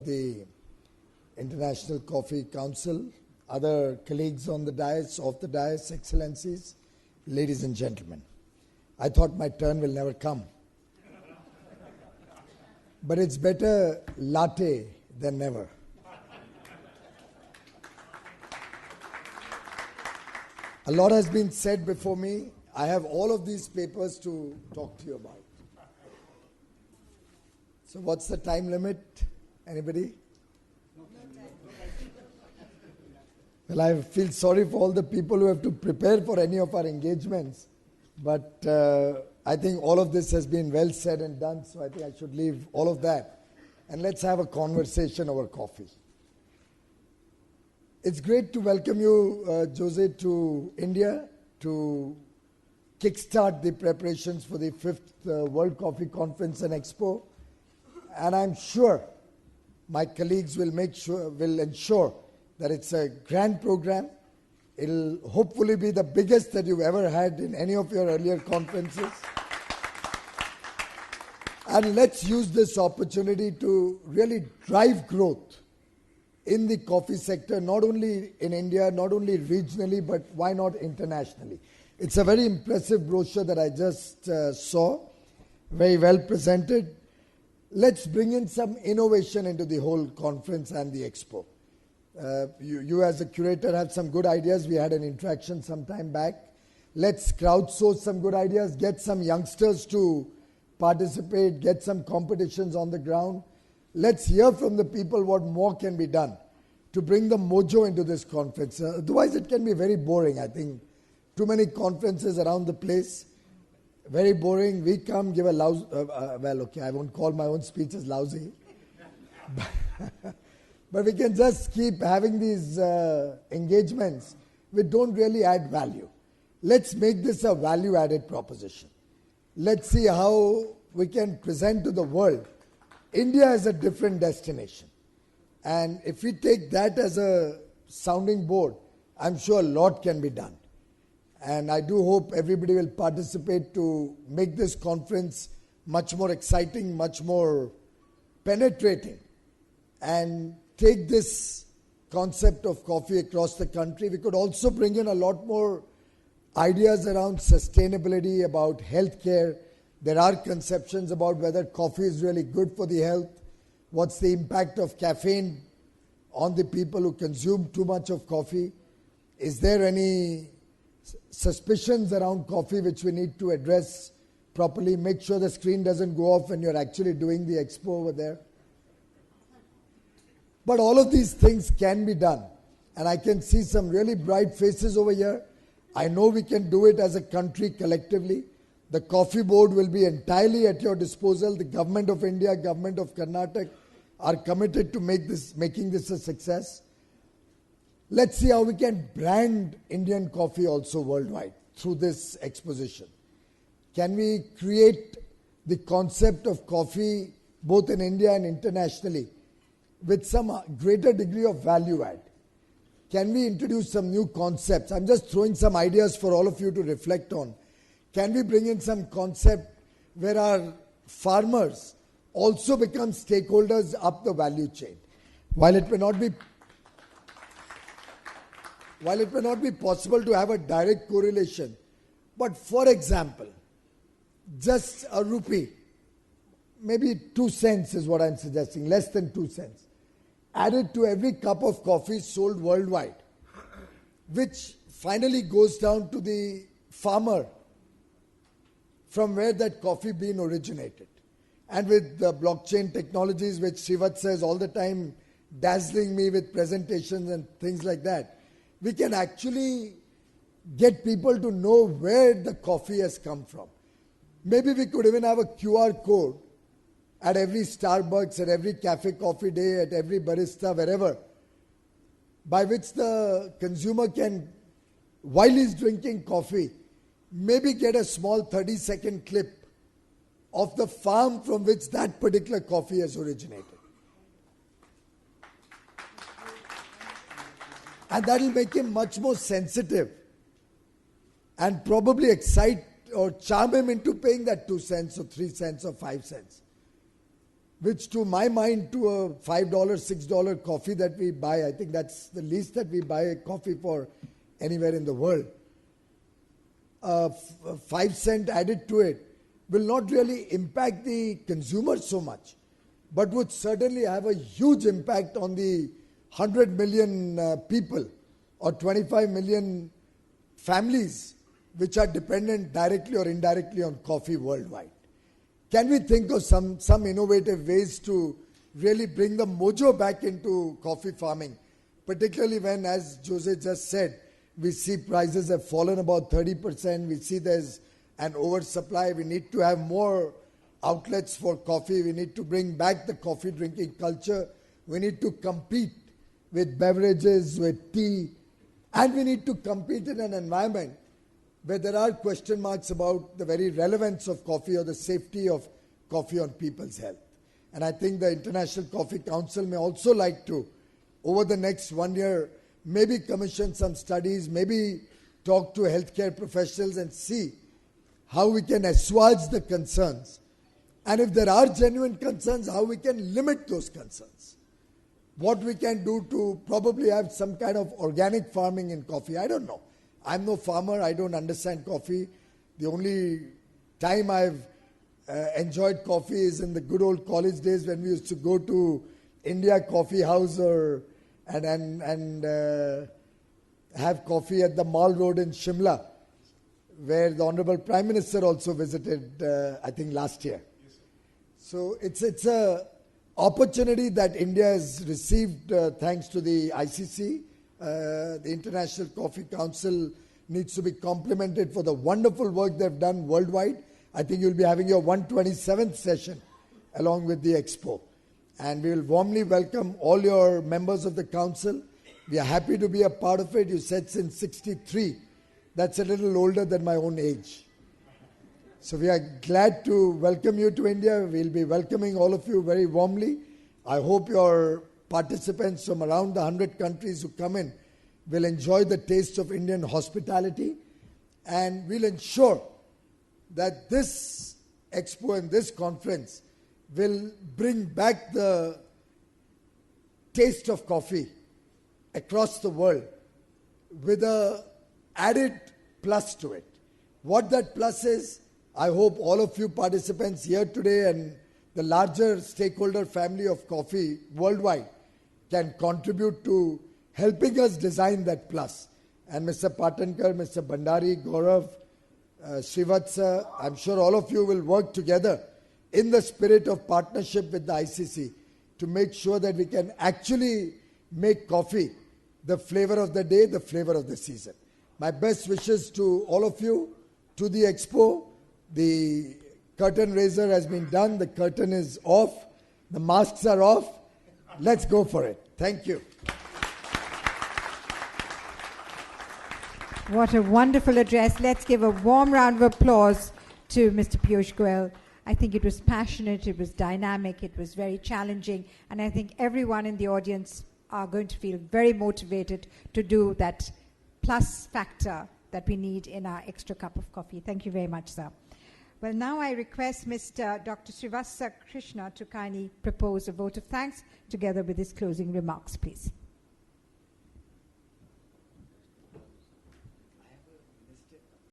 the International Coffee Council, other colleagues on the dais, off the dais, excellencies, ladies and gentlemen. I thought my turn will never come. But it's better latte than never. A lot has been said before me. I have all of these papers to talk to you about. So what's the time limit? Anybody? Well, I feel sorry for all the people who have to prepare for any of our engagements. But I think all of this has been well said and done, so I think I should leave all of that. And let's have a conversation over coffee. It's great to welcome you, Jose, to India to kickstart the preparations for the 5th World Coffee Conference and Expo. And I'm sure my colleagues will ensure that it's a grand program. It'll hopefully be the biggest that you've ever had in any of your earlier conferences. And let's use this opportunity to really drive growth in the coffee sector, not only in India, not only regionally, but why not internationally? It's a very impressive brochure that I just saw, very well presented. Let's bring in some innovation into the whole conference and the expo. You as a curator have some good ideas. We had an interaction some time back. Let's crowdsource some good ideas, get some youngsters to participate, get some competitions on the ground. Let's hear from the people what more can be done to bring the mojo into this conference. Otherwise, it can be very boring, I think. Too many conferences around the place. Very boring. We come, give a lousy... well, okay, I won't call my own speeches lousy. But we can just keep having these engagements which don't really add value. Let's make this a value-added proposition. Let's see how we can present to the world India as a different destination. And if we take that as a sounding board, I'm sure a lot can be done. And I do hope everybody will participate to make this conference much more exciting, much more penetrating, and take this concept of coffee across the country. We could also bring in a lot more ideas around sustainability, about healthcare. There are conceptions about whether coffee is really good for the health. What's the impact of caffeine on the people who consume too much of coffee? Is there any suspicions around coffee which we need to address properly? Make sure the screen doesn't go off when you're actually doing the expo over there. But all of these things can be done. And I can see some really bright faces over here. I know we can do it as a country collectively. The coffee board will be entirely at your disposal. The government of India, government of Karnataka are committed to making this a success. Let's see how we can brand Indian coffee also worldwide through this exposition. Can we create the concept of coffee both in India and internationally with some greater degree of value add? Can we introduce some new concepts? I'm just throwing some ideas for all of you to reflect on. Can we bring in some concept where our farmers also become stakeholders up the value chain? While it may not be possible to have a direct correlation, but for example, just a rupee, maybe 2 cents is what I'm suggesting, less than 2 cents, added to every cup of coffee sold worldwide, which finally goes down to the farmer from where that coffee bean originated. And with the blockchain technologies, which Srivat says all the time, dazzling me with presentations and things like that, we can actually get people to know where the coffee has come from. Maybe we could even have a QR code at every Starbucks, at every Cafe Coffee Day, at every barista, wherever, by which the consumer can, while he's drinking coffee, maybe get a small 30-second clip of the farm from which that particular coffee has originated. And that will make him much more sensitive and probably excite or charm him into paying that 2 cents or 3 cents or 5 cents. which to my mind, to a $5, $6 coffee that we buy, I think that's the least that we buy a coffee for anywhere in the world. 5 cent added to it will not really impact the consumer so much, but would certainly have a huge impact on the 100 million people or 25 million families which are dependent directly or indirectly on coffee worldwide. Can we think of some innovative ways to really bring the mojo back into coffee farming, particularly when, as Jose just said, we see prices have fallen about 30%, we see there's an oversupply, we need to have more outlets for coffee, we need to bring back the coffee drinking culture, we need to compete with beverages, with tea, and we need to compete in an environment where there are question marks about the very relevance of coffee or the safety of coffee on people's health. And I think the International Coffee Council may also like to, over the next 1 year, maybe commission some studies, maybe talk to healthcare professionals and see how we can assuage the concerns. And if there are genuine concerns, how we can limit those concerns. What we can do to probably have some kind of organic farming in coffee, I don't know. I'm no farmer, I don't understand coffee. The only time I've enjoyed coffee is in the good old college days when we used to go to India Coffee House and have coffee at the Mall Road in Shimla, where the Honorable Prime Minister also visited, I think last year. So it's a opportunity that India has received thanks to the ICC. The International Coffee Council needs to be complimented for the wonderful work they've done worldwide. I think you'll be having your 127th session along with the Expo. And we will warmly welcome all your members of the council. We are happy to be a part of it. You said since 63. That's a little older than my own age. So we are glad to welcome you to India. We'll be welcoming all of you very warmly. I hope your participants from around the 100 countries who come in will enjoy the taste of Indian hospitality, and we'll ensure that this expo and this conference will bring back the taste of coffee across the world with an added plus to it. What that plus is, I hope all of you participants here today and the larger stakeholder family of coffee worldwide can contribute to helping us design that plus. And Mr. Patankar, Mr. Bhandari, Gaurav, Srivatsa, I'm sure all of you will work together in the spirit of partnership with the ICC to make sure that we can actually make coffee the flavor of the day, the flavor of the season. My best wishes to all of you, to the Expo. The curtain raiser has been done, the curtain is off, the masks are off. Let's go for it. Thank you. What a wonderful address. Let's give a warm round of applause to Mr. Piyush Goyal. I think it was passionate, it was dynamic, it was very challenging, and I think everyone in the audience are going to feel very motivated to do that plus factor that we need in our extra cup of coffee. Thank you very much, sir. Well, now I request Mr. Dr. Srivatsa Krishna to kindly propose a vote of thanks together with his closing remarks, please.